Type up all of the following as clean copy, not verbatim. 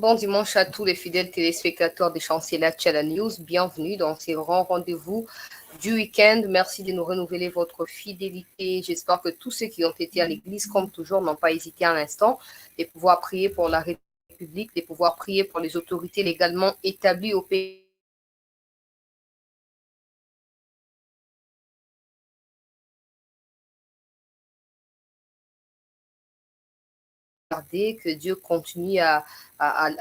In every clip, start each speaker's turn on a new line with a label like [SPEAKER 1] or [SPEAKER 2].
[SPEAKER 1] Bon dimanche à tous les fidèles téléspectateurs des Chanceliers Channel News. Bienvenue dans ces grands rendez-vous du week-end. Merci de nous renouveler votre fidélité. J'espère que tous ceux qui ont été à l'église, comme toujours, n'ont pas hésité un instant de pouvoir prier pour la République, de pouvoir prier pour les autorités légalement établies au pays. Que Dieu continue à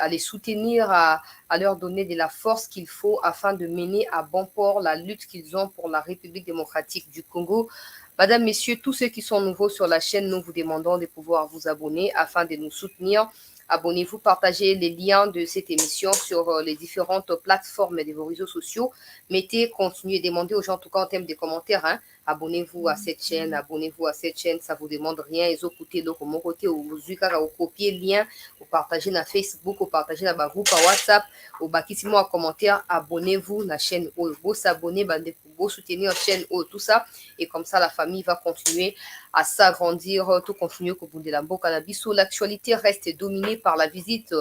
[SPEAKER 1] les soutenir, à leur donner de la force qu'il faut afin de mener à bon port la lutte qu'ils ont pour la République démocratique du Congo. Madame, Messieurs, tous ceux qui sont nouveaux sur la chaîne, nous vous demandons de pouvoir vous abonner afin de nous soutenir. Abonnez-vous, partagez les liens de cette émission sur les différentes plateformes de vos réseaux sociaux. Mettez, continuez, demandez aux gens, en tout cas en termes de commentaires, hein, abonnez-vous à cette chaîne, ça vous demande rien. Et vous écoutez donc mon côté, vous copiez le lien, vous partagez dans Facebook, vous partagez dans le groupe WhatsApp, vous bâtissez moi en commentaire, abonnez-vous à la chaîne, vous s'abonnez, vous soutenir la chaîne, tout ça. Et comme ça, la famille va continuer à s'agrandir, tout continuer au bout de la boca. L'actualité reste dominée par la visite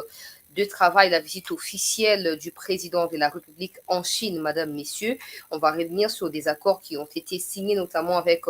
[SPEAKER 1] de travail, la visite officielle du président de la République en Chine, Madame, Messieurs. On va revenir sur des accords qui ont été signés, notamment avec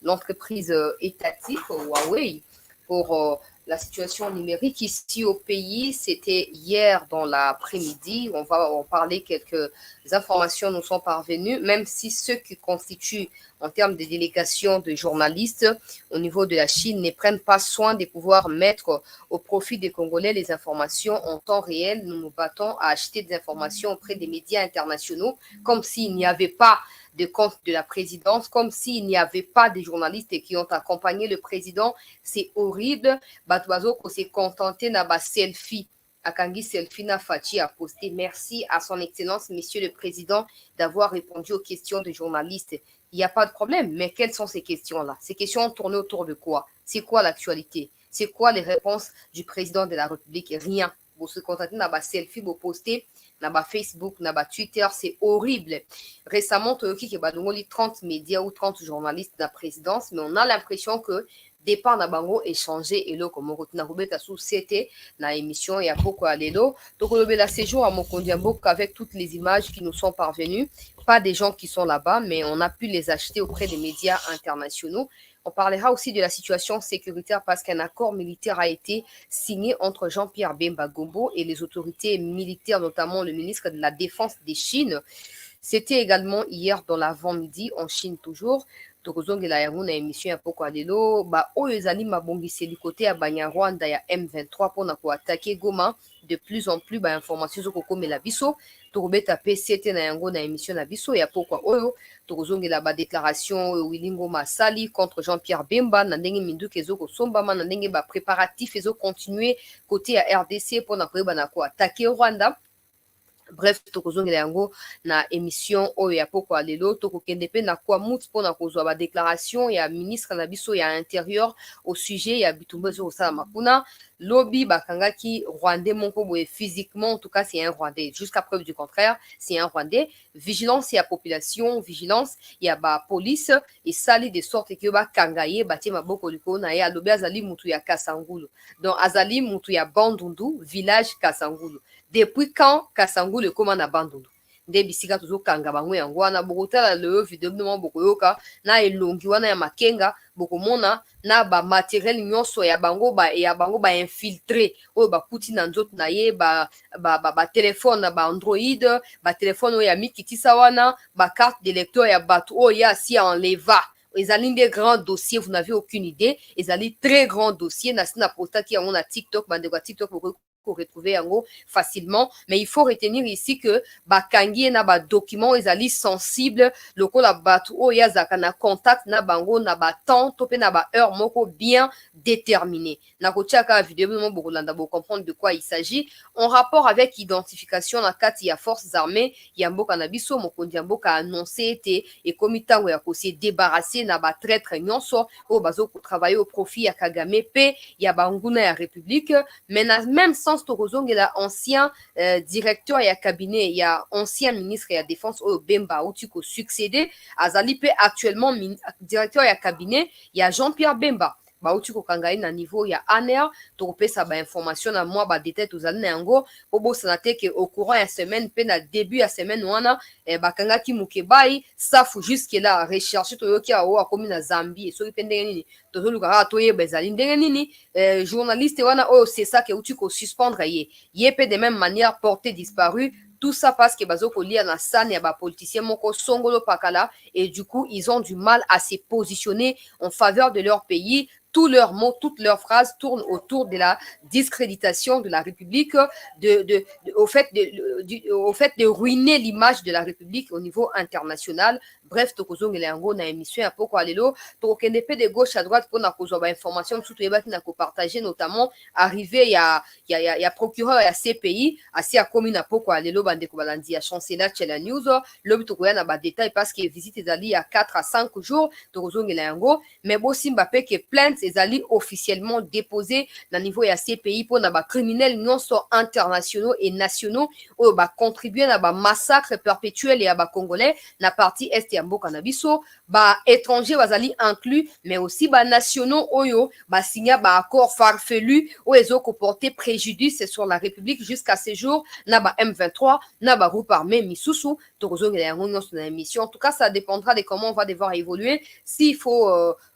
[SPEAKER 1] l'entreprise étatique Huawei pour la situation numérique ici au pays. C'était hier dans l'après-midi. On va en parler. Quelques informations nous sont parvenues, même si ceux qui constituent en termes de délégation de journalistes au niveau de la Chine ne prennent pas soin de pouvoir mettre au profit des Congolais les informations en temps réel. Nous nous battons à acheter des informations auprès des médias internationaux comme s'il n'y avait pas de compte de la présidence, comme s'il n'y avait pas de journalistes qui ont accompagné le président. C'est horrible. Batouazo ko s'est contenté na ba selfie. Akangi selfie na Fachi a posté. Merci à son excellence, monsieur le président, d'avoir répondu aux questions des journalistes. Il n'y a pas de problème, mais quelles sont ces questions-là? Ces questions tournent autour de quoi? C'est quoi l'actualité? C'est quoi les réponses du président de la République? Rien. Vous se contentez na ba selfie, vous postez na ba Facebook, na ba Twitter, c'est horrible. Récemment, Toyoki qui a 30 médias ou 30 journalistes de la présidence, mais on a l'impression que départ na bango échanger et là comme on na robeta sous c'était na émission il y a beaucoup à l'élo donc on le séjour à Mokondiambo avec toutes les images qui nous sont parvenues, pas des gens qui sont là-bas, mais on a pu les acheter auprès des médias internationaux. On parlera aussi de la situation sécuritaire parce qu'un accord militaire a été signé entre Jean-Pierre Bemba Gombo et les autorités militaires, notamment le ministre de la Défense des Chine. C'était également hier dans l'avant-midi en Chine toujours. Tokozongela yango na émission ya poko alelo ba oyo ezali mabongiseli côté ya Banyarwanda ya M23 mpona koatake Goma. De plus en plus ba information ezokokomela biso tokobeta pe sete na yango na émission na biso ya pokwa oyo tokozongela ba déclaration oyo Willy Ngoma asali contre Jean-Pierre Bemba na ndenge minduka ezokosombama na ndenge ba préparatif ezokontinue côté ya RDC mpona koyeba na koatake Rwanda. Bref, tokozongela yango na émission oyo ya poko alelo tokokende pe na kwa mutu mpona kozwa ba déclaration ya ministre na biso ya intérieur au sujet ya bitumba ezokosalama kuna. Lobi bakangaki Rwandais moko boye physiquement, en tout cas c'est un Rwandais, jusqu'à preuve du contraire c'est un Rwandais. Vigilance ya population, vigilance ya ba police esali de sorte que bakanga ye batie maboko likolo na ye. Alobi azali mutu ya Kasangulu, donc azali mutu ya Bandundu village Kasangulu. Depuis quand Kasangulu ekoma na Bandundu? Nde bisika tozokanga bango yango wana bokotala leo video bino bokoyoka na elongi wana ya makenga bokomona na ba matériel nyonso ya bango ba infiltré oyo bakuti na nzoto na ye ba téléphone na ba Android, ba téléphone oyo ya mikitisa wana ba carte de lecteur ya bato oyo ya si enleva. Ezali des grands dossiers, vous n'avez aucune idée. Ezali très grand dossier. Na postaki yango na TikTok, bande kwa TikTok retrouver yango facilement, mais il faut retenir ici que bakangi na ba document ezali sensible lokola batu o yazaka na contact na bango na ba temps to pe na ba heure moko bien déterminé. Na kotiaka vidéo mo bokolanda bo comprendre de quoi il s'agit en rapport avec identification na kati ya forces armées ya mboka na biso. Mokonzi ya mboka annoncé été et komitango ya ko se débarrasser na ba traître nyonso o bazo ko travailler au profit ya Kagame pe ya banguna ya République. Mais même sans tokozongela ancien directeur ya cabinet ya ancien ministre ya défense oyo Bemba outi ko succédé azali pe actuellement directeur ya cabinet ya Jean-Pierre Bemba. bauti kokanga na niveau ya ANER to kopesa ba information na moi ba détail to zali na yango po bosana te ke au courant ya semaine pe na début ya semaine wana bakanga ki mukebai safu jusque là recherche to yoki awo akomi na Zambie soki pe ndenge nini tozoluka kaka toyeba ezali ndenge nini journaliste wana oyo c'est ça ke uti ko suspendre ye pe de même manière porté disparu. Tout ça parce que bazo kolia na san ya ba politiciens moko songolo pakala et du coup ils ont du mal à se positionner en faveur de leur pays. Tous leurs mots, toutes leurs phrases tournent autour de la discréditation de la République, au fait de ruiner l'image de la République au niveau international. Bref, tokozongela yango na émission ya poko alelo, tokende pe de gauche à droite pour na kozwa ba information surtout yebaki na ko partager notamment arrivé ya procureur ya CPI asi a komi na poko alelo bande ko balandi ya chancelier Chela News lobi tokoya na ba détail parce que visite ezali ya 4 à 5 jours tokozongela yango mais bo simba pe que plainte ezali officiellement déposé na niveau ya CPI pour na ba criminels nyonso internationaux et nationaux oyo ba contribuer na ba massacre perpétuel ya ba congolais na partie est ya mboka na biso ba étrangers bazali inclus mais aussi ba nationaux oyo ba signa ba accord farfelu oyo ezoko porter préjudice sur la République jusqu'à ce jour na ba M23 na ba groupe armé misusu tokozongela yango nyonso na émission. En tout cas ça dépendra de comment on va devoir évoluer. S'il faut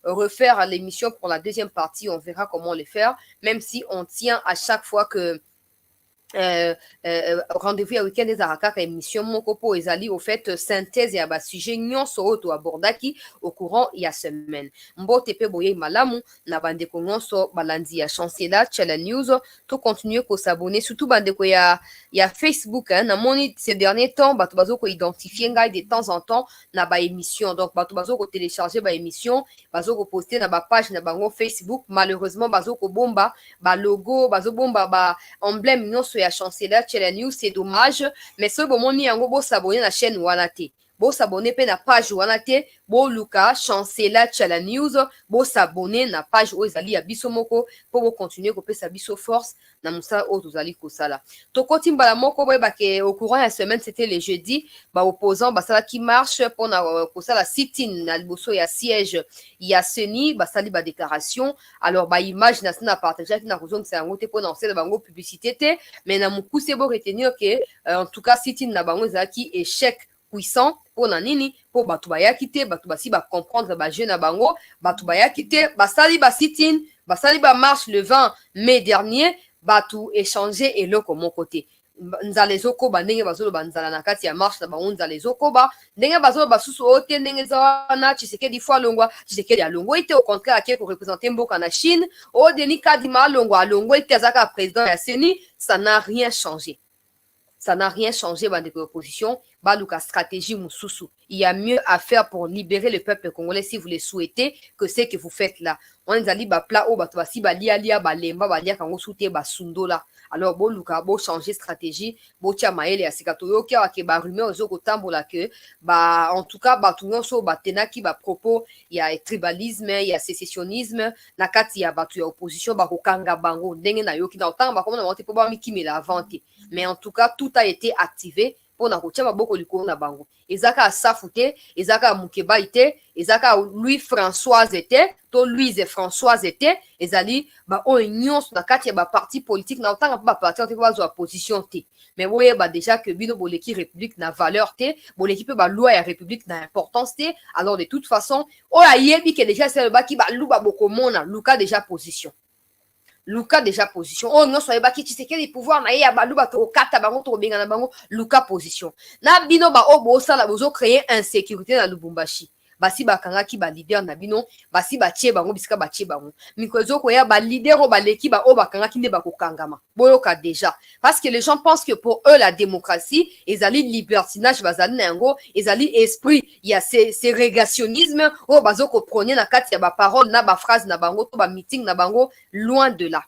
[SPEAKER 1] refaire l'émission pour la deuxième partie, on verra comment le faire, même si on tient à chaque fois que rendez-vous ya week-end ezaka kaka émission moko po ezali au fait synthèse ya ba sujet nyonso oyo toabordaki au courant ya semaine. Mbote pe boye malamu na bandeko nyonso balandi ya chancelier Chela News to continuer ko s'abonner surtout bandeko ya Facebook na moni ces derniers temps bato bazo ko identifier ngai de temps en temps na ba émission donc bato bazo ko télécharger ba émission bazo ko poster na ba page na bango Facebook malheureusement bazo ko bomba ba logo bazo bomba ba emblème nyonso ya chancelier Chela News, c'est dommage mais ce bon moni yango bo s'abonner na chaîne wana te bo s'abonner pe na page wana te bo luka chancelier Chela News bo s'abonner na page oyo ezali ya biso moko po bo continuer ko pesa biso force na musa oyo tozali kosala tokoti mbala moko boyeba ke au courant ya semaine c'était le jeudi ba opposant basala qui marche pour na kosala sit-in na liboso ya siège ya CENI basali ba déclaration alors ba image na sina partager na kozongisa yango te po na osala bango publicité te mais na mukuse bo retenir que en tout cas sit-in na bango ezalaki échec puissant pour na nini pour bato bayaki te bato basi ba comprendre ba jeune na bango bato bayaki te basali ba sit-in basali ba marche le 20 mai dernier bato échanger eloko moko te nzala ezokoba ndenge bazoloba nzala na kati ya marche na bango nzala ezokoba ndenge bazoloba susu oyo te ndenge eza wana Tshisekedi fo alongwa Tshisekedi alongwa ete au contraire ake korepresente mboka na Chine oyo Denis Kadima alongwa ete azaka président ya CENI. Ça n'a rien changé. Ça n'a rien changé dans l'opposition. Baluka stratégie mususu. Il y a mieux à faire pour libérer le peuple congolais si vous le souhaitez que ce que vous faites là. On est allé ba plat au batwasi ba lia ba lemba ba lia kango soute ba sundola. Alors bo luka bo changer stratégie, bo tia maele ya sikato yo ki ke ba rumeur zo ko tambola que ba en tout cas ba tout nyonso ba tenaki ba propos ya tribalisme, ya sécessionnisme na kati ya batu ya opposition ba kokanga bango ndenge na yoki na otanga ba komona monte po ba mikimela avante. Mais en tout cas tout a été activé pour na kotia maboko likolo na bango ezaka asafu te ezaka mukeba te ezaka Louis Françoise te to Louise Françoise te ezali ba oyo nyonso na kati ya ba parti politique na otanga ba parti te ba zo opposition te mais boye ba déjà que bino boleki république na valeur te boleki pe ba loi ya république na importance te alors de toute façon oyo ayebi que déjà c'est le ba ki ba luba bokomona luka déjà position Luka déjà position. Oh non, soyez baki Tshisekedi pouvoir na ye ya baluba to kata bango to benga na bango Luka position. Na bino ba obo sala bozo créer insécurité na Lubumbashi. Basi bakanga ki ba leader na bino, basi ba tie bango bisika ba tie bango. Mikozo ko ya ba leader o ba leki ba o bakanga ki ne ba ko kangama. Boyoka déjà parce que les gens pensent que pour eux la démocratie, ezali libertinage bazali nango, ezali esprit, il y a ségrégationnisme o bazo ko prôner na kati ya ba parole na ba phrase na bango to ba meeting na bango loin de là.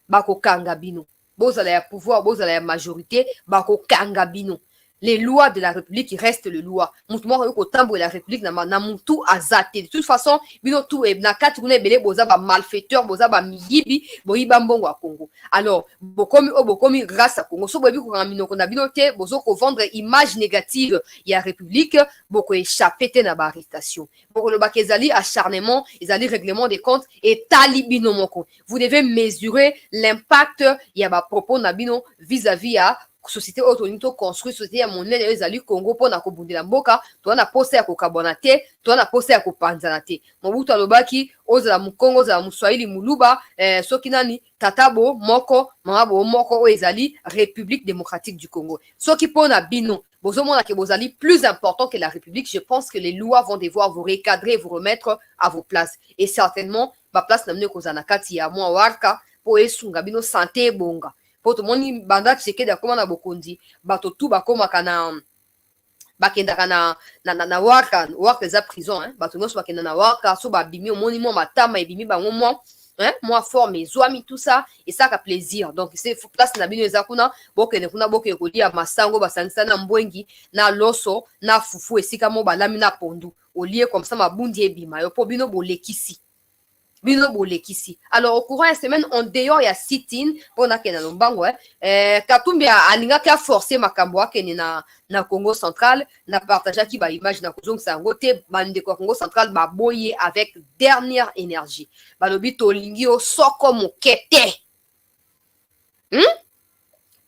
[SPEAKER 1] Bako kanga bino. Bozala ya pouvoir, bozala ya majorité, bako kanga bino. les lois de la République restent les lois. Moutouma au tambo de la République na moutou azate. De toute façon, bino tout est na katune belé boza ba malfaiteur, boza ba miyibi, boyiba mbongo à Congo. Alors, bokomi grâce à Congo. So bobi ko ngamino ko na bino te, bozo ko vendre image négative ya République, boko échapper te na ba arrestation. Boko le bakezali acharnement, ezali règlement des comptes et talibino moko. Vous devez mesurer l'impact ya ba propos na bino vis-à-vis à société autonome construit société ya monene ezali Congo pona ko bundela mboka to na poste ya ko kabonate to na poste ya ko panzana te Mobutu alobaki ozala mukongo za muswahili muluba soki nani tatabo moko mangabo moko o ezali République démocratique du Congo soki pona bino bozomona ke bozali plus important que la République. Je pense que les lois vont devoir vous recadrer, vous remettre à vos places et certainement ba place na mne kozana kati ya mwa warka po esunga bino santé bonga. Poto moni banda Tshisekedi akoma na bokonzi bato tu bakomaka na bakendaka na waka eza prison bato nyonso bakenda na waka so babimi omoni mwa matama ebimi bango mwa forme ezwami tout ça et ça ka plaisir donc c'est place na bino eza kuna bokende kuna boke kolia masango basangisa na mbwengi na loso na fufu esika mo balami na pondu olie comme ça mabundi ebima yo po bino bolekisi bino bolekisi. Alors au courant de la semaine on dehors ya sit-in pona kena lombango Katumbi alingaki a forcer makambo akene na Congo central na partager ki ba image na kozong sango te bande ko Congo central ba boye avec dernière énergie balobi tolingi o soko mokete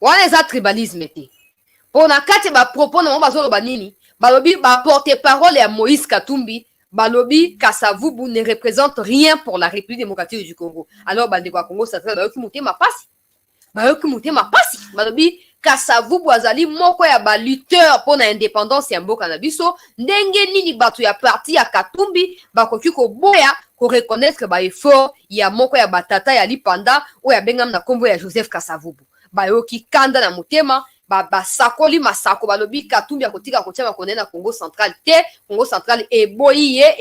[SPEAKER 1] wana eza tribalisme te pona kati ba propos na bazo ba nini balobi ba porte-parole ya Moïse Katumbi Balobi Kasavubu ne représente rien pour la République démocratique du Congo. Alors, Bandekwa Congo, ça serait Bayoki Mouté ma passe. Bayoki Mouté ma passe. Balobi Kasavubu azali moko ya ba lutteur pour l'indépendance ya mboka na biso. Ndenge nini batu ya parti ya Katumbi bakoki ko boya ko reconnaître ba effort ya moko ya batata ya lipanda o ya bengam na kombo ya Joseph Kasavubu. Bayoki kanda na motema. Basakoli masako balobi Katumbi akotika kotia bakone na Congo central te Congo central eboye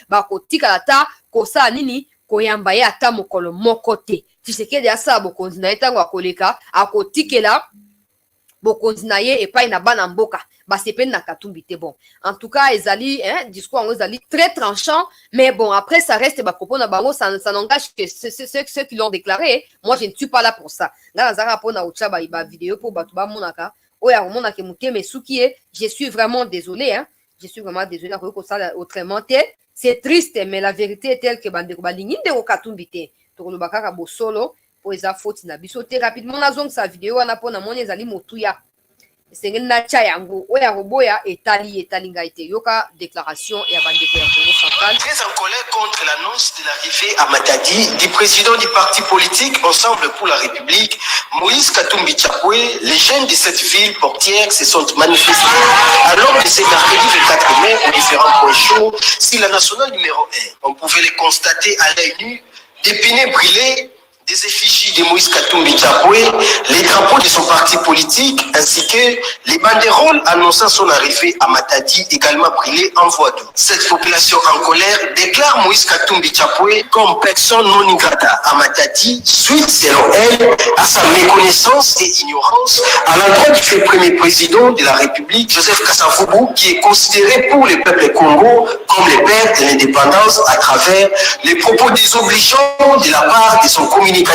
[SPEAKER 1] bakotika ata kosa nini koyamba ye ata mokolo moko te Tshisekedi asa bokonzi na ye ntango akoleka akotikela bokonzi na ye epai na bana mboka basepeli na Katumbi te bon en tout cas ezali discours yango ezali très tranchant mais bon après ça reste ba propos na bango ça n'engage que ceux qui l'ont déclaré moi je ne suis pas là pour ça nga nazaka pona otcha ba vidéo pour batu ba monaka oya komona ke muteme suki je suis vraiment désolé je suis vraiment désolé na ko ça autrement te c'est triste mais la vérité est telle que bandeko balingi ndeko Katumbi te to lo bakaka bosolo po eza faute na biso te rapidement nazong sa vidéo wana pona moni ezali motuya c'est na chayango oya roboya etali ngaite yoka déclaration et abandeko ya Congo central
[SPEAKER 2] très en colère contre l'annonce de l'arrivée à Matadi du président du parti politique Ensemble pour la République Moïse Katumbi Tchapoué. Les jeunes de cette ville portière se sont manifestés alors que c'est mercredi 24 mai aux différents points chauds si la nationale numéro 1 on pouvait les constater à l'œil nu d'épinay brûlés des effigies de Moïse Katumbi Tchapoué, les drapeaux de son parti politique, ainsi que les banderoles annonçant son arrivée à Matadi, également brûlées en voie d'eau. Cette population en colère déclare Moïse Katumbi Tchapoué comme personne non grata à Matadi, suite, selon elle, à sa méconnaissance et ignorance à l'endroit du fait premier président de la République, Joseph Kasavubu, qui est considéré pour le peuple Congo comme le père de l'indépendance à travers les propos désobligeants de la part de son communicateur.
[SPEAKER 1] En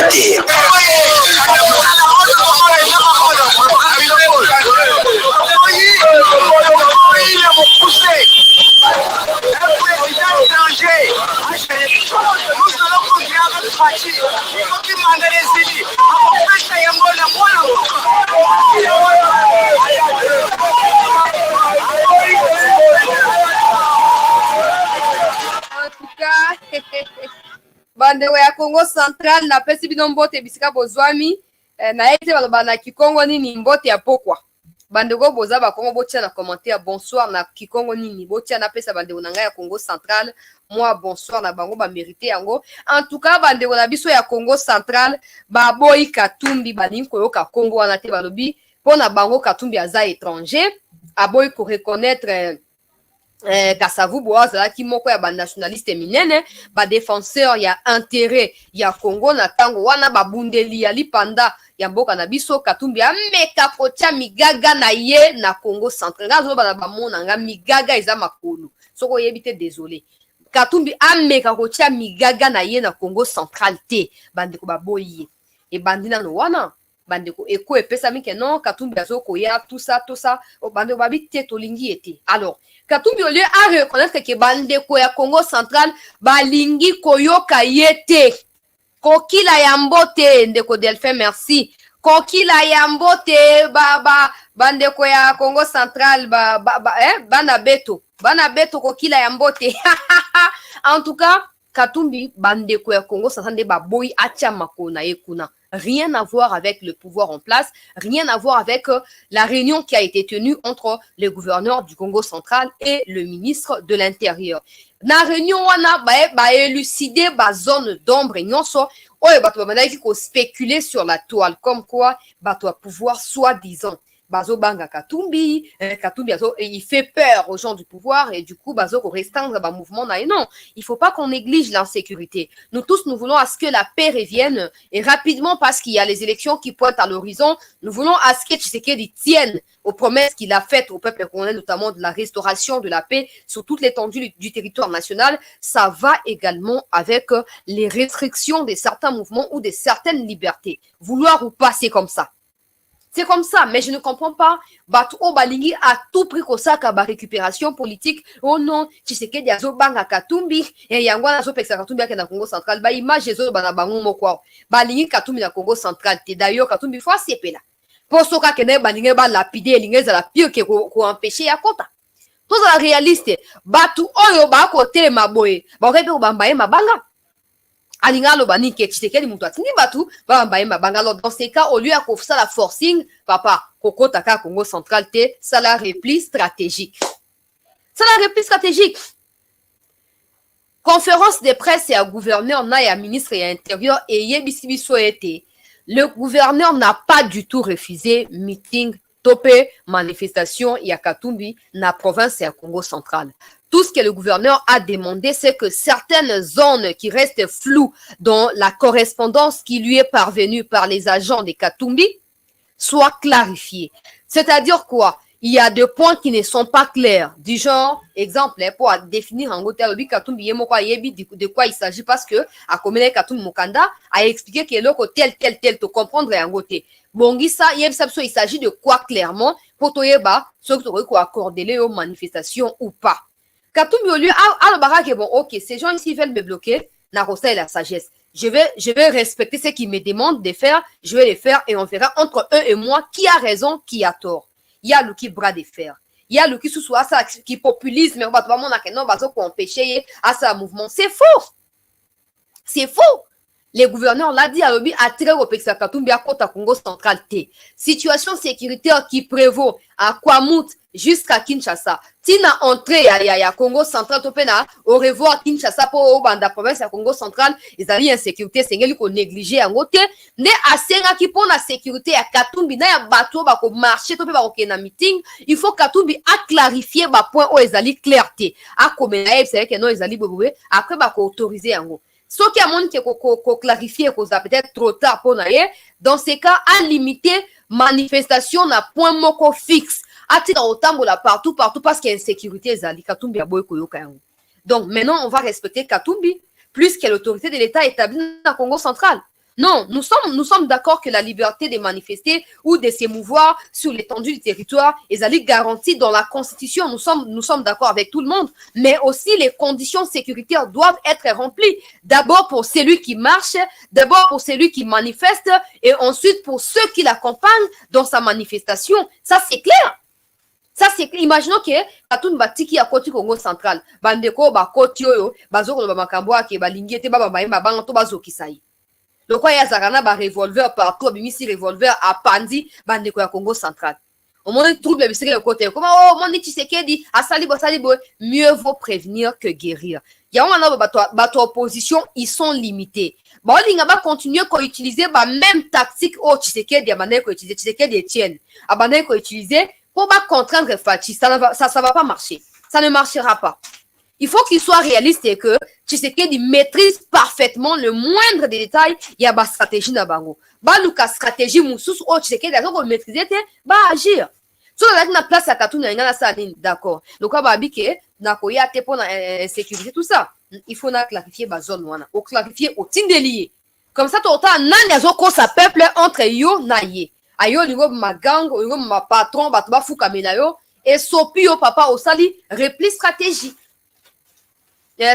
[SPEAKER 1] tout cas, bandeko ya Congo central na pesi bino mbote bisika bozwami na ete baloba na Kikongo nini mbote ya pokwa bandeko boza ba Congo botia na commentaire bonsoir na Kikongo nini botia na pesa bandeko na ngai ya Congo central moi bonsoir na bango ba mérité yango en tout cas bandeko na biso ya Congo central ba boyi Katumbi balingi koyoka Congo wana te balobi pona bango Katumbi aza étranger aboyi ko reconnaître Kasavu boa qui moko ya ba nationaliste minene ba défenseur ya intérêt ya Congo na tango wana ba bundeli ya lipanda ya mboka na biso Katumbi ameka kotia migaga na ye na Congo central ngazo ba ba mona nga migaga eza makulu soko yebite désolé Katumbi ameka kotia migaga na ye na Congo central te bandeko ba boyi e bandina no wana bandeko eko epesa mi ke non Katumbi azoko ya tout ça bandeko ba bite tolingi ete alors Katumbi au lieu à reconnaître que bandeko ya Congo central balingi koyoka yete kokila ya mbote ndeko Delphin merci kokila ya mbote bandeko ya Congo central bana beto kokila ya mbote en tout cas Katumbi bandeko ya Congo central de baboy atia makona ekuna rien à voir avec le pouvoir en place, rien à voir avec la réunion qui a été tenue entre le gouverneur du Congo central et le ministre de l'Intérieur. Dans la réunion, on a élucidé la zone d'ombre et nyonso, qui spéculer sur la toile, comme quoi, pouvoir soi-disant. Bazo banga Katumbi, il fait peur aux gens du pouvoir et du coup Bazo restreindre le mouvement. Non, il faut pas qu'on néglige l'insécurité. Nous tous, nous voulons à ce que la paix revienne et rapidement parce qu'il y a les élections qui pointent à l'horizon. Nous voulons à ce que Tshisekedi tienne aux promesses qu'il a faites au peuple congolais, notamment de la restauration de la paix sur toute l'étendue du territoire national. Ça va également avec les restrictions de certains mouvements ou de certaines libertés. Vouloir ou passer comme ça. C'est comme ça, mais je ne comprends pas. Batu o balingi à tout prix kosaka ba récupération politique. Oh non, Tshisekedi azo banga Katumbi et yangwa azo peksa Katumbi yake na Congo central. Ba image ezo bana bango moko. Balingi Katumbi na Congo central. Te d'ailleurs Katumbi fois sepela. Pour soka kene balingi ba lapider lingeza la pire que ko empêcher ya kota. Tout ça réaliste. Batu oyo ba ko telema boye. Ba rebe ko bambaye mabanga. Alingalo bani ke Tshisekedi mutu atini batu ba mbaye mabanga. Alors dans ces cas au lieu à ça la forcing papa koko taka Congo central te ça la repli stratégique. Ça la repli stratégique. Conférence de presse et à gouverneur na ya ministre et intérieur et yebisi biso ete le gouverneur n'a pas du tout refusé meeting topé manifestation ya Katumbi na province ya Congo central. Tout ce que le gouverneur a demandé, c'est que certaines zones qui restent floues dans la correspondance qui lui est parvenue par les agents de Katumbi soient clarifiées. C'est-à-dire quoi? Il y a des points qui ne sont pas clairs. Du genre, exemple, pour définir en gros, Katumbi de quoi il s'agit parce que, à Komene Katumbi Mukanda a expliqué que l'autre tel, te comprendre en gros. Bon, il s'agit de quoi clairement pour toyeba, ceux qui auraient accordé aux manifestations ou pas. Katumbi au lieu à barrage bon ok ces gens ici veulent me bloquer n'a et la sagesse je vais respecter ce qu'ils me demandent de faire je vais les faire et on verra entre eux et moi qui a raison qui a tort il y a le qui bras de fer il y a le qui sous ça qui populisme mais on va non pour empêcher à ça mouvement c'est faux les gouverneurs l'a dit à l'objet à tirer au Pexa Katumbi à Kota Congo central T. Situation sécuritaire qui prévaut à Kwamut jusqu'à Kinshasa. Tina entrée à Congo central topena au revoir Kinshasa pour banda province à Congo central ils avaient insécurité c'est ngeli ko négliger en côté ne asenga qui pour la sécurité à Katumbi na ya bateau ba ko marcher topé ba ko na meeting il faut Katumbi a clarifier ba point où ils allaient clarté a komena c'est que non ils allaient boboué après ba ko autoriser en gros. Ce qui a montré qu'on clarifier qu'on a peut-être trop tard pour naïe, dans ces cas, à limiter manifestation n'a point moko fixe. À titre autant partout parce qu'il y a une sécurité zali Katumbi a boy koyoka. Donc maintenant on va respecter Katumbi plus que l'autorité de l'État établie dans Congo central. Non, nous sommes d'accord que la liberté de manifester ou de s'émouvoir sur l'étendue du territoire est garantie dans la Constitution. Nous sommes d'accord avec tout le monde, mais aussi les conditions sécuritaires doivent être remplies. D'abord pour celui qui marche, d'abord pour celui qui manifeste, et ensuite pour ceux qui l'accompagnent dans sa manifestation. Ça, c'est clair. Ça, c'est imaginons que Katumbi batiki ya koti Congo central. Bandeko ba koti oyo, bazoko ba makambo ake ba lingete ba ba ba to bazoki sai. Le quoi y a Zarana ba revolver partout, bimisi revolver à Pandi, bandeko ya Congo central. Au moins trouble bimisi le côté. Comment oh mon Tshisekedi a salibo mieux vaut prévenir que guérir. Il y a un bateau opposition, ils sont limités. Bon, il va continuer à utiliser la même tactique au Tshisekedi à bandeko Tshisekedi Etienne. À bandeko utiliser pour pas contraindre Fachi, ça va pas marcher. ça ne marchera pas. Il faut qu'il soit réaliste et que Tshisekedi maîtrise parfaitement le moindre des détails. Il y a une stratégie dans bango. Baluka stratégie moussous ou Tshisekedi a maîtriser ba agir. So la na place à Katou na ngana sa d'accord. Donc ba bike na koya te pour sécuriser tout ça. Il faut na clarifier ba zone wana. O clarifier au tindelier. Comme ça tout temps nani azoko sa peuple entre yo na ye. Ayo lingo ma gang, lingo ma patron ba fuka menayo et sopi au papa au sali repli stratégie.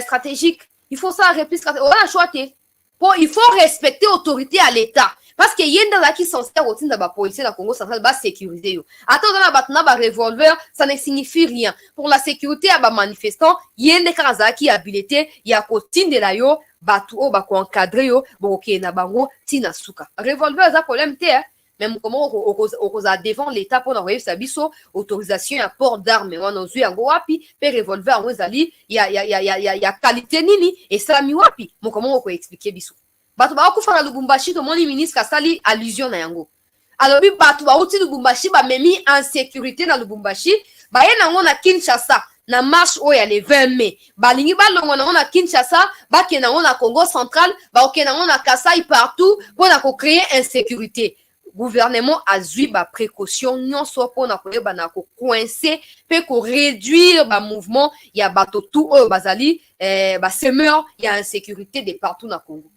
[SPEAKER 1] Stratégique. Il faut ça réplique stratégique. On a choisi. Bon, il faut respecter l'autorité à l'État. Parce que y a des qui sont censés dans la police dans le Congo central va sécuriser. Attends, dans la revolver, ça ne signifie rien. Pour la sécurité à manifestants, y a des cas qui habilité, il y a côté de la yo, batu o ba ko encadrer yo, bon OK na bango tina suka. Revolver ça problème té hein. Même comment on a devant l'État pour envoyer sa biso autorisation à port d'armes on a eu un wapi pe revolver on zali il y a qualité nini et ça mi wapi mon comment on peut expliquer biso batu ba ku fana Lubumbashi to moni ministre sali allusion na yango alors bi batu ba uti Lubumbashi ba memi en sécurité na Lubumbashi ba yena ngona Kinshasa na marche o ya le 20 mai balingi balongo na ngona Kinshasa ba kena ngona Congo central ba okena ngona Kasai partout pour na ko créer insécurité. Gouvernement a eu ba précaution non soit pour na ko coincer peut ko réduire ba mouvement il y a bato tout bazali ba semeur il y a insécurité de partout na Congo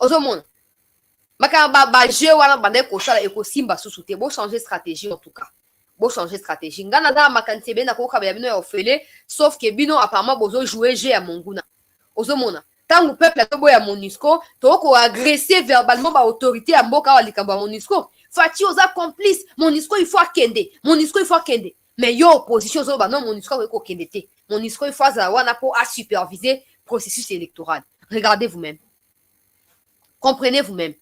[SPEAKER 1] ozomona maka ba jeu wana bande ko sala ekosimba susute bo changer stratégie en tout cas bo changer stratégie ngana da makantebe na ko ka ba bino ya ofele sauf que bino apparemment bozo jouer jeu à monguna ozomona tant le peuple a boya MONUSCO to agresser verbalement ba autorité à mboka wa likambo MONUSCO fati oza complice MONUSCO il faut kende mais yo opposition zo ba non MONUSCO ko kende te MONUSCO il faut za wana pour à superviser processus électoral. Regardez vous-même, comprenez vous-même.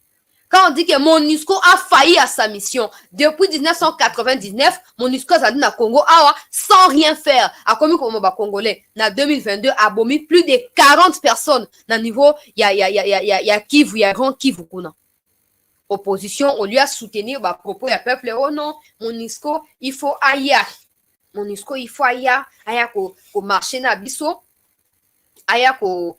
[SPEAKER 1] Quand on dit que MONUSCO a failli à sa mission depuis 1999, MONUSCO a dit na Congo sans rien faire. A commis comme ba congolais na 2022 a bomi plus de 40 personnes na niveau ya Kivu, ya Grand Kivu kuna. Opposition on lui a soutenu ba propos ya peuple oh non, MONUSCO il faut aya. MONUSCO il faut aya ko marcher na biso. Aya ko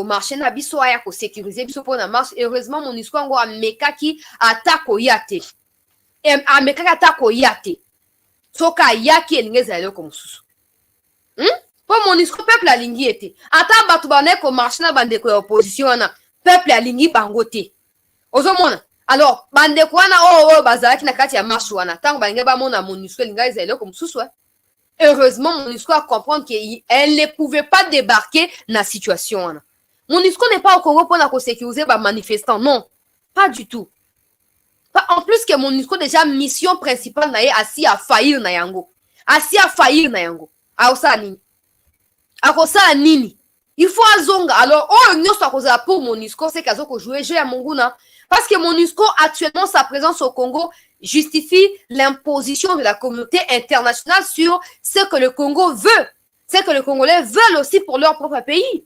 [SPEAKER 1] marché na biso aya ko sécuriser biso pour na marche. Heureusement MONUSCO ngo ameka ki atako yate ameka ki atako yate soka yaki elingeza lelo comme susu pour MONUSCO peuple alingi ete ata batu bane ko marché na bande ko opposition na peuple alingi bango te ozomona. Alors bande ko na bazalaki na kati ya marche wana tango bange ba mona MONUSCO elingeza lelo comme susu. Heureusement, MONUSCO a compris qu'elle ne pouvait pas débarquer dans la situation. MONUSCO n'est pas au Congo pour la sécuriser les manifestants. Non, pas du tout. En plus que MONUSCO déjà mission principale na assis à faillir na yango. Assis à faillir na yango. Aosa nini. Il faut azonga. Alors, nous sommes pour MONUSCO, c'est qu'ils ont joué jeu à Monguna. Parce que MONUSCO, actuellement, sa présence au Congo justifie l'imposition de la communauté internationale sur ce que le Congo veut, ce que les Congolais veulent aussi pour leur propre pays.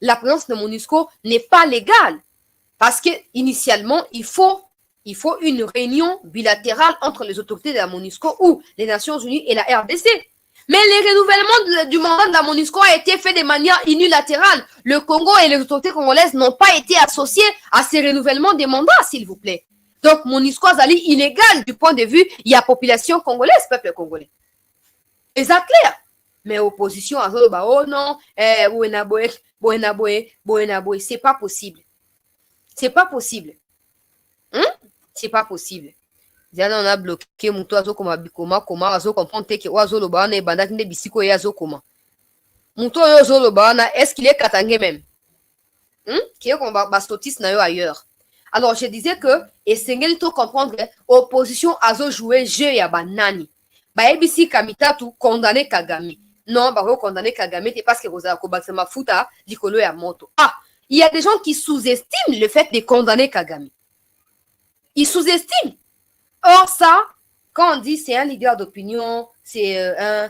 [SPEAKER 1] La présence de MONUSCO n'est pas légale parce que initialement il faut une réunion bilatérale entre les autorités de la MONUSCO ou les Nations Unies et la RDC. Mais le renouvellement du mandat de la MONUSCO a été fait de manière unilatérale. Le Congo et les autorités congolaises n'ont pas été associés à ces renouvellements des mandats, s'il vous plaît. Donc, MONUSCO est illégal du point de vue, il y a population congolaise, peuple congolais. Et c'est clair. Mais opposition à oh non, c'est pas possible. C'est pas possible. C'est pas possible. Déjà, on a bloqué mon toit, comment, comprendre que oiseau le bana et bandak ne bisiko et azo comment. Mon toit, le bana, est-ce qu'il est katangé même? Qui est qu'on va bastotis na yo ailleurs. Alors, je disais que, et c'est qu'il faut comprendre, opposition a joué jeu ya banani. Ba ebisi kamitatu condamné Kagame. Non, ba condamné Kagame, c'est parce que vous avez combattu ma fouta, likolo ya moto. Il y a des gens qui sous-estiment le fait de condamner Kagame. Ils sous-estiment. Or, ça, quand on dit c'est un leader d'opinion, c'est un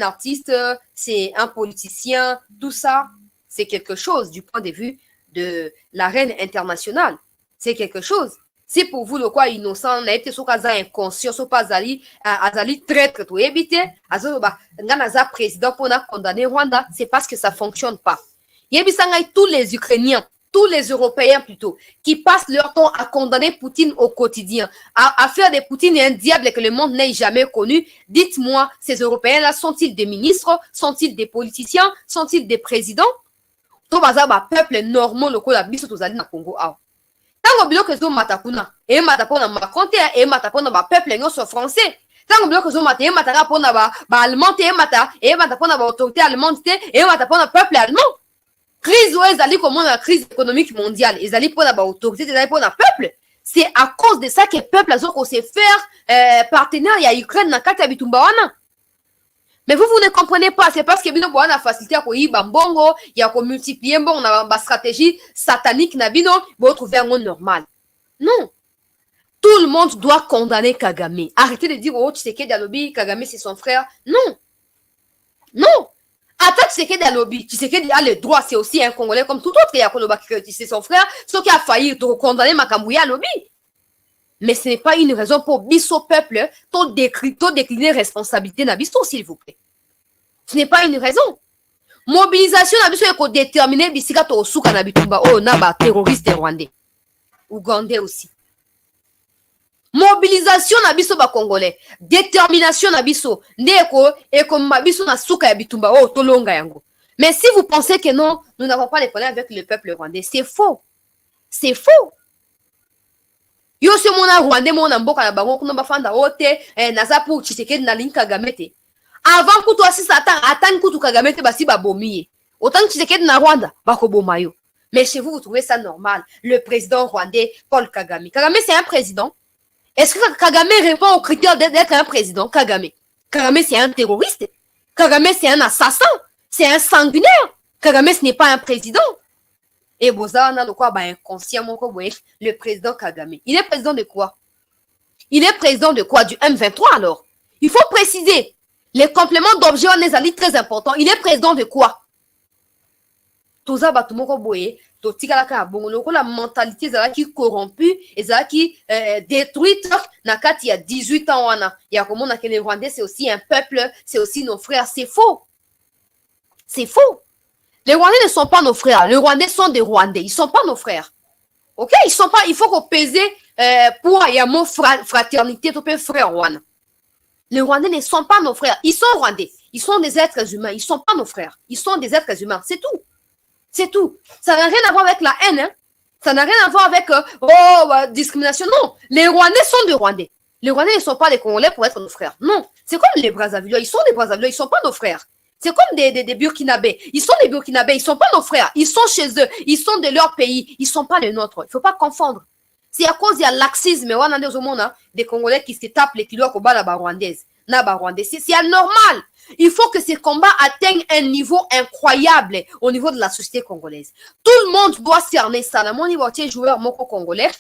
[SPEAKER 1] artiste, c'est un politicien, tout ça, c'est quelque chose du point de vue de l'arène internationale. C'est quelque chose. Si pour vous, le quoi innocent, n'a été inconscient, azali traître, tout éviter, nganaza président pour condamner Rwanda, c'est parce que ça fonctionne pas. Tous les Ukrainiens, tous les Européens plutôt, qui passent leur temps à condamner Poutine au quotidien, à faire de Poutine un diable que le monde n'ait jamais connu. Dites-moi, ces Européens-là sont-ils des ministres? Sont-ils des politiciens? Sont-ils des présidents? Tout peuple normaux, le quoi, biso tous na Congo. Tango biloko zo matakuna, et matapona Macron, et matapona peuple nyonso français. Tango biloko zo mata, et mataka pona allemand, et matapona autorité allemande, et matapona peuple allemand. Crise ou ezali comme la crise économique mondiale, ezali pour la autorité, ezali pour le peuple. C'est à cause de ça que le peuple a se faire partenaire à Ukraine na kati ya bitumba wana. Mais vous ne comprenez pas, c'est parce que bino bo na facilité à ko yiba mbongo, ya ko multiplier mbongo na ba stratégie satanique na bino, bo trouver un monde normal. Non. Tout le monde doit condamner Kagame. Arrêtez de dire oh Tshisekedi Alobi, Kagame c'est son frère. Non. Non. Attaque Tshisekedi Alobi, Tshisekedi a le droit, c'est aussi un Congolais comme tout autre, c'est son frère, ce qui a failli condamner Makambouya Alobi. Mais ce n'est pas une raison pour biso peuple, tout décliner responsabilité na biso, s'il vous plaît. Ce n'est pas une raison. Mobilisation na biso est pour déterminer bisika to suka na bitumba oh na ba terroriste rwandais. Ougandais aussi. Mobilisation na biso ba congolais, détermination na biso ndeko et comme biso na suka ya bitumba oh tolonga yango. Mais si vous pensez que non, nous n'avons pas les problèmes avec le peuple rwandais, c'est faux. C'est faux. Yo se mona Rwandais mona mboka na bango kuna bafanda ote naza pour Tshisekedi na linka Kagame. Avant kutu asisa atang kutu Kagame basi babomiye. Autant Tshisekedi na Rwanda bako bomayo. Mais chez vous trouvez ça normal. Le président rwandais Paul Kagame. Kagame c'est un président. Est-ce que Kagame répond aux critères d'être un président? Kagame c'est un terroriste. Kagame c'est un assassin. C'est un sanguinaire. Kagame ce n'est pas un président. Et Bozana, le quoi, inconsciemment, le président Kagame. Il est président de quoi? Il est président de quoi? Du M23 alors? Il faut préciser. Les compléments d'objet on est très importants. Il est président de quoi? Toza batumoko boye, totikalaka bongo, la mentalité qui corrompue et qui détruite. Nakati il y a 18 ans, il y a comment que les Rwandais c'est aussi un peuple, c'est aussi nos frères. C'est faux. C'est faux. Les Rwandais ne sont pas nos frères. Les Rwandais sont des Rwandais. Ils ne sont pas nos frères. Ok? Ils sont pas. Il faut qu'on pèse pour y avoir fraternité, tout frère Rwanda. Les Rwandais ne sont pas nos frères. Ils sont Rwandais. Ils sont des êtres humains. Ils ne sont pas nos frères. Ils sont des êtres humains. C'est tout. C'est tout. Ça n'a rien à voir avec la haine. Hein? Ça n'a rien à voir avec discrimination. Non. Les Rwandais sont des Rwandais. Les Rwandais ne sont pas des Congolais pour être nos frères. Non. C'est comme les Brazzavillois. Ils sont des Brazzavillois. Ils ne sont pas nos frères. C'est comme des Burkinabés. Ils sont des Burkinabés. Ils ne sont pas nos frères. Ils sont chez eux. Ils sont de leur pays. Ils ne sont pas les nôtres. Il ne faut pas confondre. C'est à cause il y a laxisme. Des Congolais qui se tapent les kilos au bas de la rwandaise. C'est anormal. Il faut que ces combats atteignent un niveau incroyable au niveau de la société congolaise. Tout le monde doit cerner ça. La mon niveau de joueur moko congolais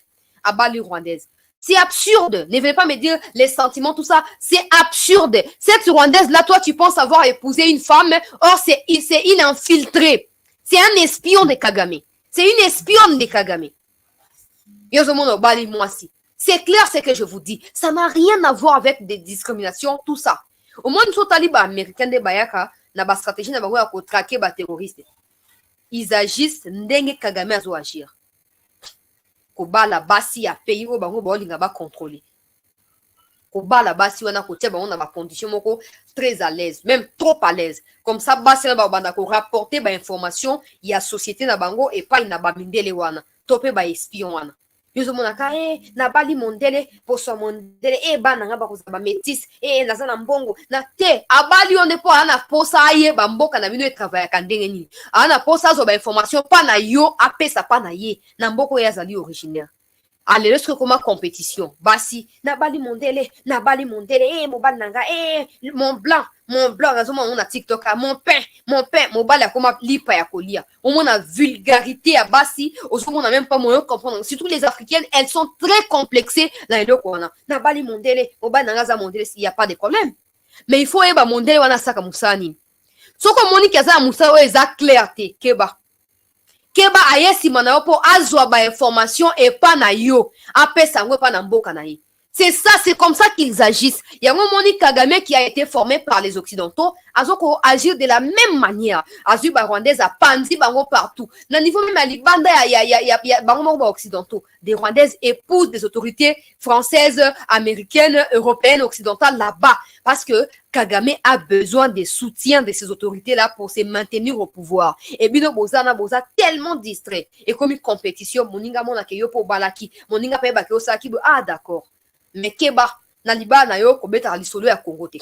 [SPEAKER 1] à Bali rwandaise. C'est absurde. Ne venez pas me dire les sentiments, tout ça. C'est absurde. Cette Rwandaise-là, toi, tu penses avoir épousé une femme. Or, c'est une infiltrée. C'est un espion de Kagame. C'est une espionne de Kagame. C'est clair ce que je vous dis. Ça n'a rien à voir avec des discriminations, tout ça. Au moins, nous taliban américains de Bayaka, na ba stratégie na bango ya ko traquer ba terroristes. Ils agissent ndenge Kagame azo agir. Kobala basi ya pays o bango ba linga ba contrôler. Kobala basi wana ko tia bango na ba condition moko très à l'aise, même trop à l'aise. Comme ça basi na ba banda ko rapporter ba information ya société na bango et pas na ba mindele wana. Topé ba espion wana. Yozo monaka na bali mondele poso mondele bana nga ba kozaba métis naza na mbongo na te abali on ne po ana posa aye ba mboka na bino e travailler ka ndenge nini ana posa zo ba information pa na yo apesa pa na ye na mboko ya zali originaire. Allez, lorsque comment compétition basi na bali mondele mobali nanga mon blanc nazoma on a TikTok mon pain mobali akoma lipa ya kolia on a vulgarité à basi on a même pas moyen de comprendre. Surtout les africaines, elles sont très complexées dans le corona na bali mondele mobali nanga za mondele il y a pas de problème, mais il faut eba mondele wana saka musani soko moni kaza musa o eza clarté keba keba ayesi mana po azwa ba information et pas na yo apesa ngo pa na mboka na ye. C'est ça, c'est comme ça qu'ils agissent. Il y a un Moni Kagame qui a été formé par les Occidentaux, azoko agir de la même manière. Azu Rwandais a pandi bango partout. Na niveau même à Libanda, il y a bango occidentaux. Des Rwandaises épousent des autorités françaises, américaines, européennes, occidentales là-bas. Parce que Kagame a besoin des soutiens de ces autorités-là pour se maintenir au pouvoir. Et Bino Bozana Boza tellement distrait. Et comme une compétition, Moninga Mona Keyo pour Balaki, Moninga Peba Keosaki, ah d'accord. Mais keba na liba na yo kobeta lisolo ya Congo te.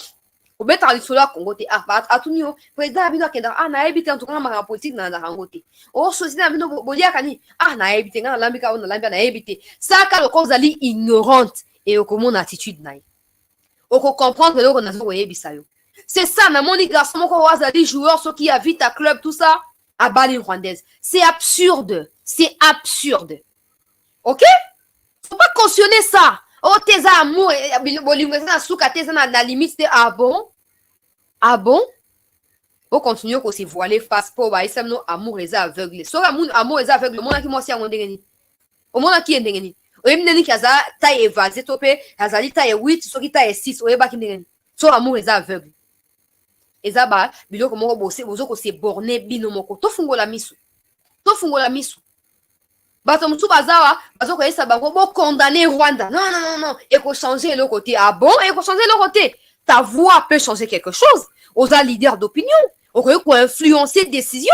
[SPEAKER 1] Kobeta lisolo ya Congo te. Ah ba atunio président abino kenda na ebite en tout cas ma politique na Congo te. O société abino bolia kani na ebite ngana lambika ona lambia na ebite. Saka lo kozali ignorante et okomona attitude na ye. Oko comprendre le na zo yebisa yo. C'est ça na moni garçon moko wazali joueur ceux qui a vite à club tout ça à Bali rwandaise. C'est absurde. C'est absurde. OK? Faut pas cautionner ça. Oh, tes amours, na limite, ah bon? Ah bon? On continue qu'on se voiler face pour no amour et aveugle. So amour et aveugle, mon qui moi si on dengeni. Au monde qui est dengeni. O emneni kaza taille évasé topé, azali taille 8, so qui taille 6, o eba ki dengeni. So amour et aveugle. Ezaba, biloko moko bossé, bozo ko se borné bino moko. To fungola misu. To fungola misu. Bato mutu bazawa bazo ko yesa bango bo condamner Rwanda. Non non non non, et ko changer le côté. Ah bon, et ko changer le côté. Ta voix peut changer quelque chose. Aux leaders d'opinion, on influencer décision.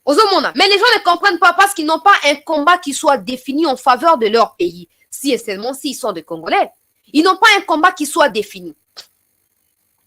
[SPEAKER 1] Aux hommes, mais les gens ne comprennent pas parce qu'ils n'ont pas un combat qui soit défini en faveur de leur pays. Si et seulement s'ils sont des Congolais, ils n'ont pas un combat qui soit défini.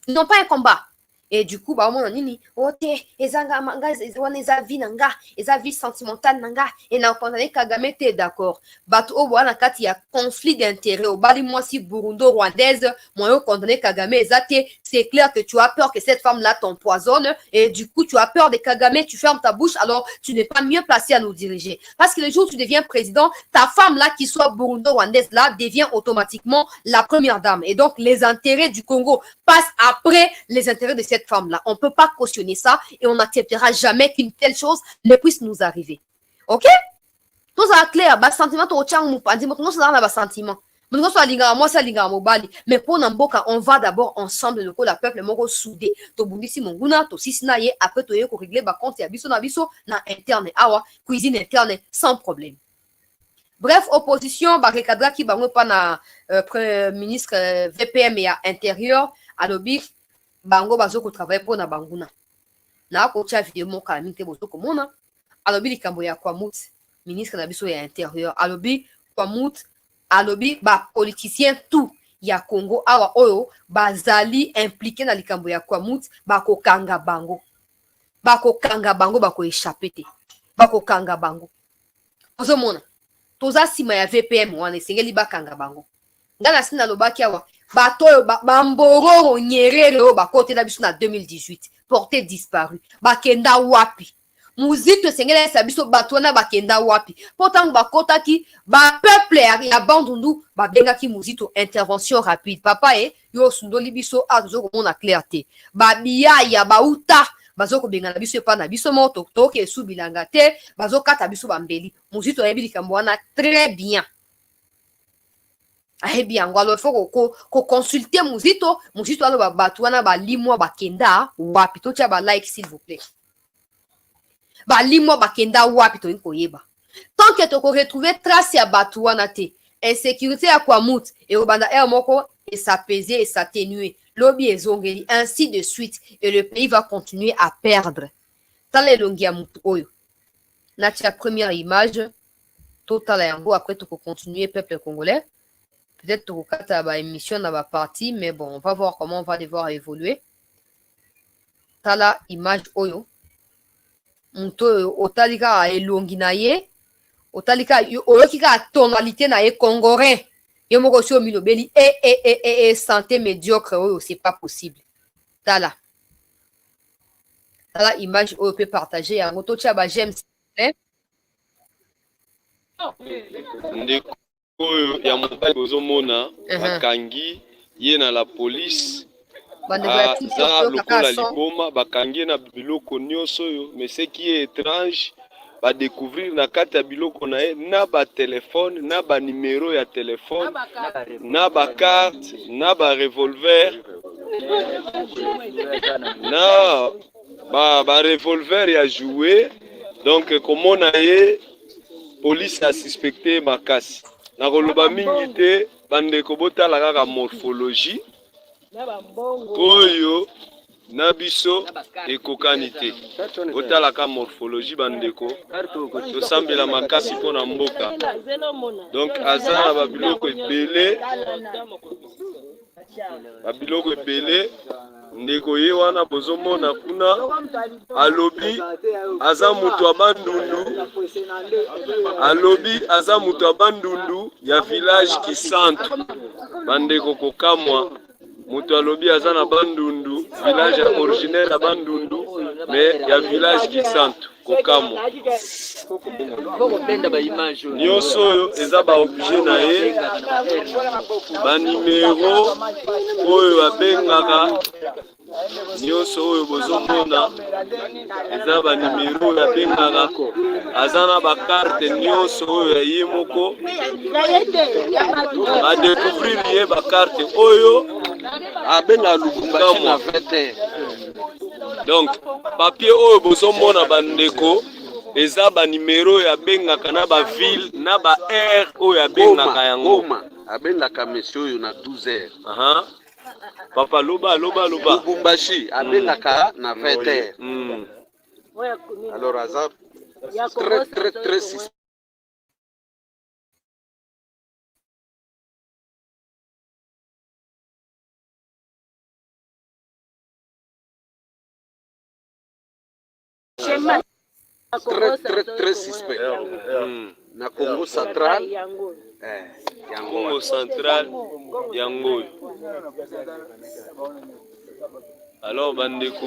[SPEAKER 1] Ils n'ont pas un combat. Et du coup, bah, on nini, ote, ezanga manga, eza vie nanga, eza vie sentimentale nanga, et na condamné Kagame te d'accord. Bato o wana kati ya conflit d'intérêt, au bali moi si Burundo rwandaise, moi yo condamné Kagame ezate, c'est clair que tu as peur que cette femme là t'empoisonne, et du coup tu as peur de Kagame, tu fermes ta bouche, alors tu n'es pas mieux placé à nous diriger. Parce que le jour où tu deviens président, ta femme là qui soit Burundo rwandaise là devient automatiquement la première dame. Et donc les intérêts du Congo passent après les intérêts de cette femme-là. On ne peut pas cautionner ça et on n'acceptera jamais qu'une telle chose ne puisse nous arriver. OK? Tout ça clair, bas sentiment to chang mu pandi mo ça na bas sentiment. Mo so alinga moi ça linga mo bali, mais pour Namboka on va d'abord ensemble le la peuple moko soudé. To bundisi monguna to sisina ye après to ye ko régler ba compte ya biso na interne awa cuisine interne sans problème. Bref, opposition ba recadra ki bango pa na ministre VPM et intérieur à l'objet bango bazoko travailler pour na banguna na ko cha vidéo mo ka mite bozoko mona alobi likambo ya Kwamut ministre na biso ya intérieur alobi Kwamut alobi ba politicien tout ya Congo awa oyo bazali impliqué na likambo ya Kwamut bako kanga bango bako échapper te bako kanga bango ozo mona toza sima ya VPM wana esengeli bakanga bango ngana sina lobaki awa Batoyo bambororo nyerere o bakote na biso na 2018 porté disparu bakenda wapi muzito sengele sa biso batona bakenda wapi pourtant bakota ki ba peuple ya bandundu ba benga ki muzito intervention rapide papa yo sundoli biso azo ko mona clarté ba biya ya bauta bazoko benga na biso pa na biso moto toke su bilanga te bazokata biso bambeli muzito yebi likambo wana très bien. Ah bien, alors il faut qu'on consulte Muzito alo batwana ba limwa bakenda wapi to tia ba like s'il vous plaît. Ba limwa bakenda wapi to inkoyeba. Tant que to ko retrouver trace ya batwana te, insécurité ya Kwamut et obanda moko et s'apaiser et s'atténuer. Lobby ezongeli ainsi de suite et le pays va continuer à perdre. Tale longia mutu oyo. Na tia première image totale yango après to ko continuer peuple congolais. Peut-être au cas de émission dans la partie, mais bon, on va voir comment on va devoir évoluer. T'as la image oyo. Mto otalika elongi na ye. Otalika oyokika tonalité na ye congolais. Yo moko si omilobeli santé médiocre oyo, c'est pas possible. T'as la image oyo peut partager yango to tia ba j'aime.
[SPEAKER 3] Oyo ya mobali bozomona bakangi ye na la police za lokola liboma bakangi na biloko nyonso oyo mais ce qui est étrange ba découvrir na kati ya biloko na ye na ba téléphone na ba numéro ya téléphone na ba carte na ba revolver na ba revolver ya jouer. Donc komona ye police a suspecté makasi na koloba mingi te bandeko botala kaka morphologie oyo na biso ekokani te. Botala ka morphologie bandeko tosambela makasi mpona mboka. Donc aza na babiloko ebele ndeko ye wana bozomona kuna alobi aza mutu abandundu ya village Kisantu. Bandeko kokamwa mutu alobi aza na bandundu village originaire ya bandundu mais ya village Kisantu kokamwa. Nyonso oyo eza ba objet na ye ba numéro oyo abengaka nyonso oyo bozomona eza ba numéro oyo abengaka aza na ba carte nyonso oyo ya ye moko adécouvrir ye ba carte oyo abenga Lubumbashi na fete. Donc papier oyo bozomona bandeko eza ba numéro ya bengaka na ba ville na ba air oyo abengaka yango abengaka monsieur oyo na 12h. Papa loba
[SPEAKER 4] Lubumbashi abengaka na 20h. Alors aza très très suspect. Na Congo central yango. Alors bandeko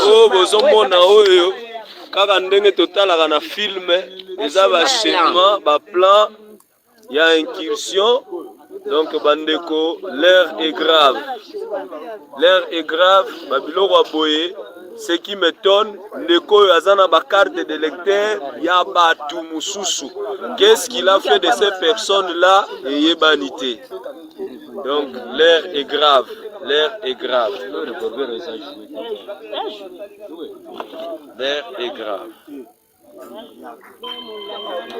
[SPEAKER 4] oyo bozomona oyo kaka ndenge totalaka na filme eza ba schéma ba plan ya incursion. Donc bandeko l'air est grave. Babiloko aboye. Ce qui m'étonne, ndeko azana ba carte d'électeur ya batu mususu. Qu'est-ce qu'il a fait de ces personnes-là et yebanité. Donc l'air est grave. L'air est grave.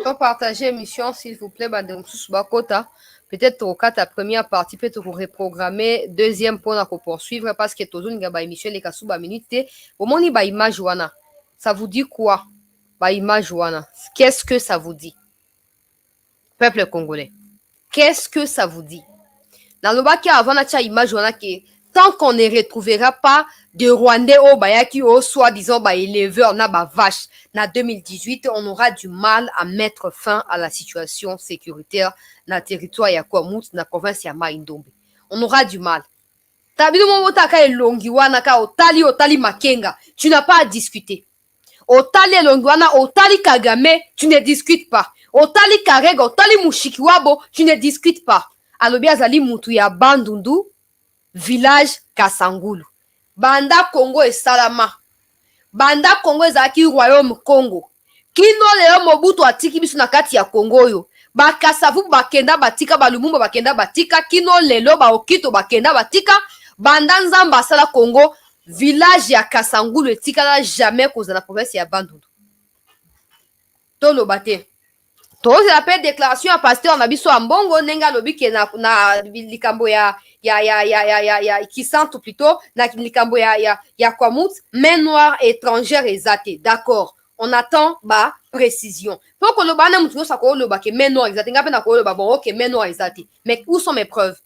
[SPEAKER 1] Pour partager l'émission, s'il vous plaît, Bandem Bakota. Peut-être au cas ta première partie, peut-être pour reprogrammer deuxième point à poursuivre parce que toujours une ba émission les kasuba minute. Au moment ba image wana, ça vous dit quoi? Ba image wana, qu'est-ce que ça vous dit? Peuple congolais, qu'est-ce que ça vous dit? Dans le bas qui avant na cha image wana que tant qu'on ne retrouvera pas de Rwandais au bayaki au soi-disant ba éleveur na ba vache na 2018, on aura du mal à mettre fin à la situation sécuritaire na territoire ya Kwamut na province ya Mai-Ndombe. On aura du mal. Tabido momotaka elongi wana ka otali Makenga, tu n'as pas à discuter. Otali elongi wana otali Kagame, tu ne discutes pas. Otali Karega, otali Mushikiwabo, tu ne discutes pas. Alobi azali mutu ya Bandundu, village Kasangulu. Banda Congo et Salama. Banda Congo ezaki royaume Congo. Kino leo Mobutu atiki biso na kati ya Congo yo. Bakasavu bakenda batika balumumba bakenda batika kino lelo ba okito bakenda batika banda nzamba sala Congo village ya Kasangulu etikala jamais koza na province ya Bandundu. Tolo bate. Tozi la paix déclaration à pasteur na biso ambongo nenga lobi ke na likambo ya Kisantu plutôt na likambo ya Kwamut main noire étrangère exatée. D'accord. On attend ba précision. Pour que le bana mutu sa ko lo ba ke main noire exatée ngape na ko lo ba bon OK main noire exatée. Mais où sont mes preuves?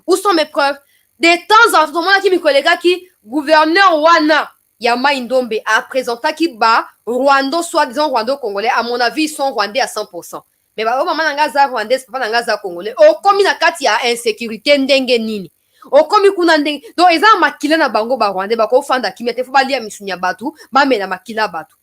[SPEAKER 1] Où sont mes preuves? De temps en temps mona ki mi collègue ki gouverneur wana ya Mai-Ndombe a présenté qui ba Rwando soi-disant Rwando congolais. À mon avis ils sont rwandais à 100%. Mais ba o mama nanga za rwandais papa nanga za congolais. O komi na kati ya insécurité ndenge nini? O komi kuna ndenge. Donc eza makila na bango ba rwandais ba ko fanda kimete fo ba lia misunya batu ba mena makila batu.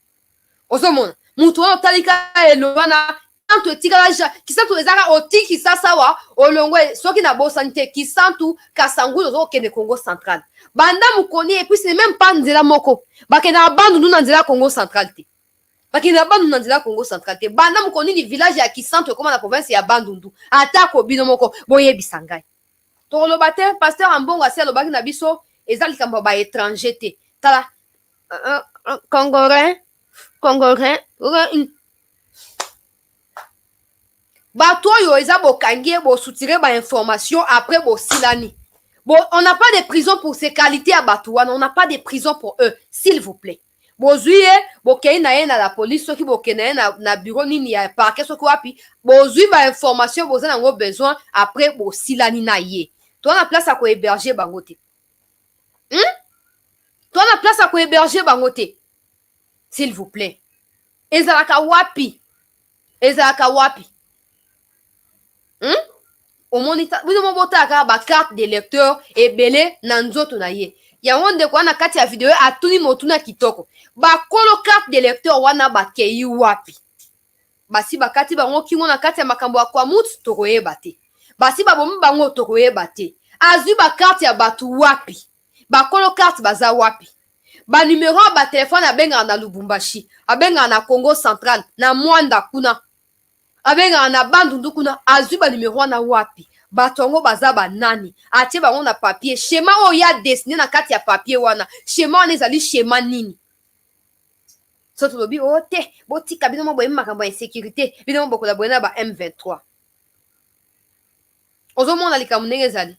[SPEAKER 1] Ozomona mutu otalika elwana kisantu etikala kisantu ezaka otiki sasa wa olongwe soki na bosanité kisantu kasangu zo kende Congo central banda mukoni et puis c'est même pas nzela moko bakena bandu na nzela Congo central te bakena bandu na nzela Congo central te banda mukoni ni village ya kisantu comme na province ya Bandundu atako bino moko boye bisangai to lo bater pasteur Ambongo asi lo baki na biso ezali kambo ba étranger te tala Congolais bato yo eza bokangie bo soutire ba information après bo silani. Bon, on n'a pas de prison pour ces qualités à Batouane, on n'a pas de prison pour eux, s'il vous plaît. Bozuye, bokei na ye na la police, soki bokei na ye na bureau nini ya parquet, soki wapi, bozui ba information, boza nango besoin après bo silani na ye. Toi na place à ko héberger bangote. Toi na place à ko héberger bangote. S'il vous plaît. Ezalaka wapi. Au monita, vous ne m'avez pas carte de lecteur et belé nanzoto na ye. Ya wonde kwa na kati ya video atuni motuna kitoko. Ba kolo carte de lecteur wana bakei wapi. Basi bakati bango kingo na kati ya makambo ya kwa mutu tokoye bate. Basi babomi bango tokoye bate. Azu ba carte ya batu wapi. Ba kolo carte baza wapi. Ba numéro ba téléphone abenga na Lubumbashi, abenga na Congo central, na Mwanda kuna. Abenga na Bandundu kuna, azu ba numéro na wapi. Batongo baza ba nani. Atie bango na papier. Schéma o ya dessiné na kati ya papier wana. Schéma wana ezali schéma nini. Soto lobi o te, botika bino mo boye makambo ya insécurité, bino mo bokola boye na ba M23. Ozo mona likamu ndenge ezali.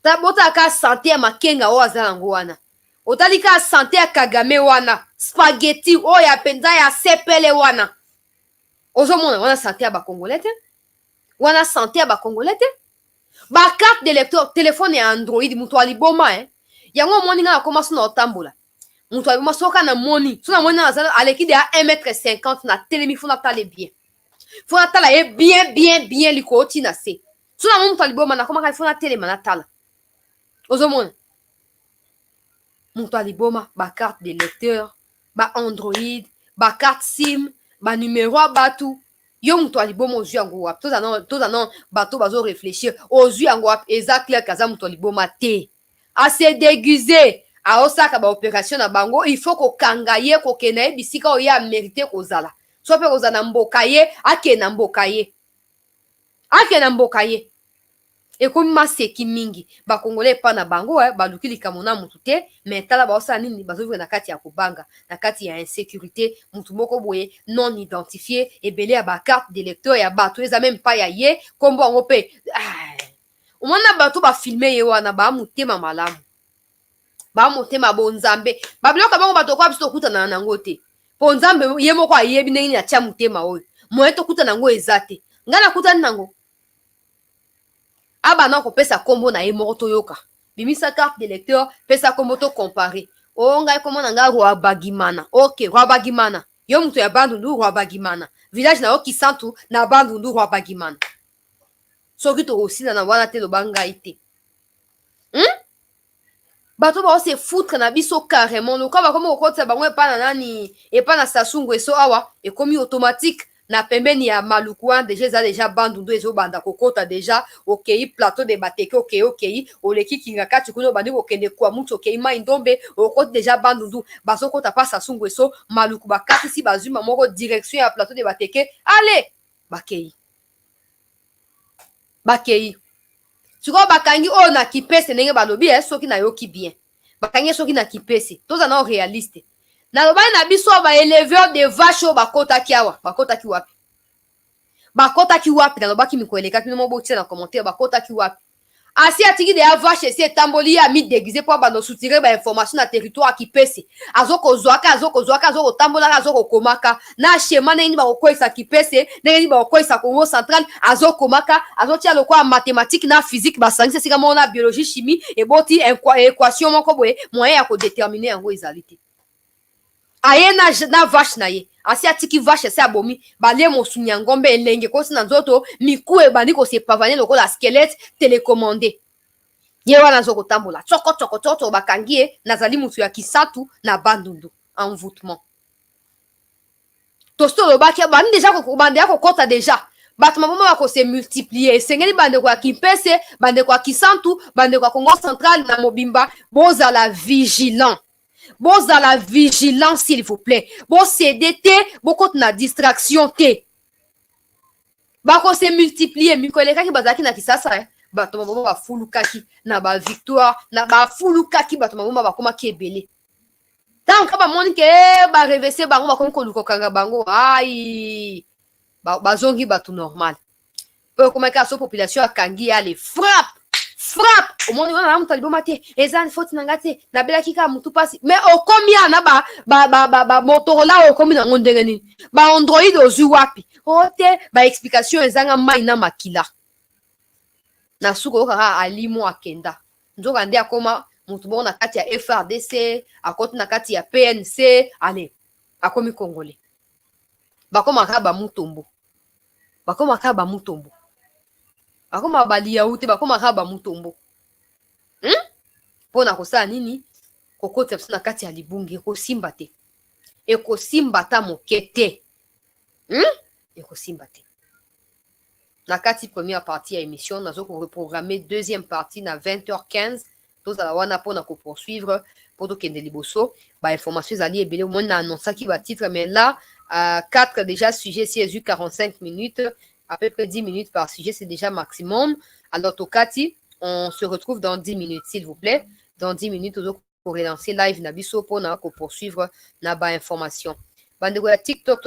[SPEAKER 1] Ta bota ka santé ya makenga o azala ngo wana. Otalika santé ya Kagame wana, spaghetti o ya penza ya sepele wana. Ozo mona wana santé ya ba Congolais te. Wana santé ya ba Congolais te. Ba carte de lecteur téléphone ya Android mutu aliboma yango moni nga commence na otambola. Mutu aliboma soka na moni. So na moni na zala aleki de 1,50 m na telemi fona tale bien. Fona tala e bien likoti na se. So na mutu aliboma na koma ka fona telema na tala. Ozo mona mutu aliboma ba carte de lecteur, ba Android, ba carte SIM, ba numéro batu. Yo mutu aliboma ozu yango wapi. Toza non bato bazo réfléchir. Ozu yango wapi. Eza clair kaza mutu aliboma te. A se déguiser. A osaka ba opération na bango. Il faut ko kangaye ko kenaye bisika o ya mérité ko zala. So pe ko zana mbokaye. Ake na mbokaye. Et comme ma seki mingi ba Congolais pa na bango ba luki likamona mutu te mais tala ba osa nini bazo na kati ya kubanga na kati ya insécurité mutu moko boye non identifié et belé ya ba carte de lecteur ya bato eza même pas ya ye kombo ngo pe omona bato ba filmer ye wana ba mutema malamu ba mutema bonzambe ba bloka bango bato kwa biso kuta na nango te ponzambe ye moko ayebi ndenge ya tia mutema oyo moye to kuta nango ezate ngana kuta nango aba na ko pesa kombo na ye moko toyoka bimisa carte de lecteur pesa kombo to comparer o ngai kombo na nga Roi Bagimana. OK, Roi Bagimana yo mutu ya Bandundu Roi Bagimana village na Okisantu na Bandundu Roi Bagimana soki to aussi na wana te lo banga ite bato ba se foutre na biso carrément lo ka ba komo ko tsa bango epa na nani epa na Sasungu eso awa e komi automatique na pembeni ya Malukuan déjà Bandundu ezo banda kokota déjà okei plateau de Bateke okei oleki kingakati kuno bandi kokende kwa mutu okei mai ndombe okota déjà Bandundu baso kota pa Sasungu eso Maluku bakati si bazuma moko direction ya plateau de Bateke allez bakei siko bakangi o na kipese ndenge balobi soki na yoki bien bakangi soki na kipese toza na réaliste na lobani na biso ba éleveur de vache bakota kiawa bakota ki wapi na lobaki mikoeleka kino mo botia na commentaire bakota ki wapi asi atiki de vache si etamboli ya mi déguisé pour bando soutirer ba information na territoire kipese azoko tambola azoko komaka na schéma neni ba kokoisa kipese neni ba kokoisa Congo central azoko komaka azotia lokwa mathématique na physique ba science sika mona biologie chimie et boti équation moko boye moyen ya ko déterminer yango ezalité aye na vache na ye asi atiki vache se abomi bale mosunya ngombe elenge kosi na nzoto miku ebandi ko se pavane lokola squelette télécommandé ye wana zoko tambola tsoko bakangie nazali mutu ya Kisatu na Bandundu envoûtement tosto lobaki bandi déjà bande ko kota déjà bato maboma bako se multiplier sengeli bande kwa Kimpese bande kwa Kisantu bande kwa Congo central na Mobimba boza la vigilant s'il vous plaît bo CDT beaucoup na distraction te bako se multiplier mikoleka ki bazaki na Kisasa bato maboma ba fulukaki na ba victoire na ba fulukaki bato maboma bakoma ki ebele tant que bamoni ke ba reverser bango bakomi koluka kanga bango ai bazongi bato normal pe comme ka so population akangi ale frappe au monde na mutu aliboma te ezani faute na ngate na belaki ka mutu pasi mais okomi ana ba Motorola okomi na ndenge nini ba Android ozwi wapi ote ba explication ezanga mai na makila na suko kaka alimo akenda nzoka nde akoma mutu bon na kati ya FRDC akoti na kati ya PNC ale akomi congolais bakoma kaba mutombo bakoma balia ute bakoma kaba mutombo pona kosala nini kokota biso na kati ya libungi ekosimba te ekosimba ta mokete ekosimba te na kati première partie ya émission nazo ko reprogrammer deuxième partie na 20h15 tozala wana pona ko poursuivre pour tokende liboso ba information ezali ebele omoni na annonçaki ba titre mais là 4 déjà sujets si eu 45 minutes à peu près 10 minutes par sujet c'est déjà maximum alors tokati on se retrouve dans 10 minutes s'il vous plaît dans 10 minutes pour relancer live na biso pona ko poursuivre na ba information bandeko ya TikTok